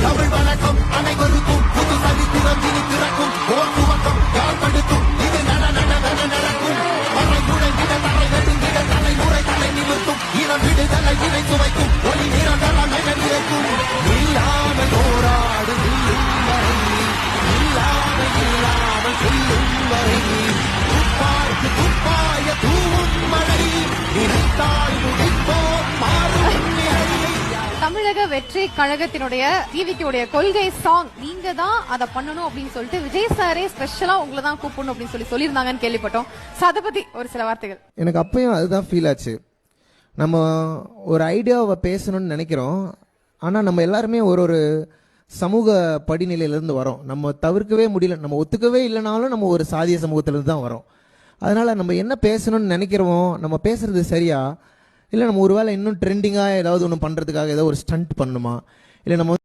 தமிழ் வணக்கம் அனைவருக்கும் புது சரித்திரம் இனி பிறக்கும் ஓர் துவக்கம் யார் தடுக்கும் இது நடக்கும் மறை முழங்கிட தலை நெடுங்கிட தலைமுறை தலை நிமிர்த்தும் இனம் விடுதலை இணை சுவைக்கும் ஒளி நிறங்கள் அமைக்கும் இல்லாமல் போராடு இல்லாமல் சொல்லும் வரை துப்பார்க்கு துப்பாய தூவும் மழை நினைத்தால் முடிப்போம் மாறும் தமிழக வெற்றி கழகத்தினுடைய டிவிக்குடைய கொள்கை சாங் நீங்க தான் அதை பண்ணணும் அப்படின்னு சொல்லிட்டு விஜய் சாரே ஸ்பெஷலா உங்களை தான் கூப்பிடணும் அப்படின்னு சொல்லியிருந்தாங்கன்னு கேள்விப்பட்டோம். அதை பத்தி ஒரு சில வார்த்தைகள். எனக்கு அப்பயும் அதுதான் ஃபீல் ஆச்சு. நம்ம ஒரு ஐடியாவை பேசணும்னு நினைக்கிறோம், ஆனா நம்ம எல்லாருமே ஒரு சமூக படிநிலையிலிருந்து வரோம். நம்ம தவிர்க்கவே முடியல, நம்ம ஒத்துக்கவே இல்லைனாலும் நம்ம ஒரு சாதிய சமூகத்திலிருந்து தான் வரோம். அதனால நம்ம என்ன பேசணும்னு நினைக்கிறோமோ நம்ம பேசுறது சரியா, இல்லை நம்ம ஒருவேளை இன்னும் ட்ரெண்டிங்காக ஏதாவது ஒன்று பண்ணுறதுக்காக ஏதோ ஒரு ஸ்டண்ட் பண்ணணுமா, இல்லை நம்ம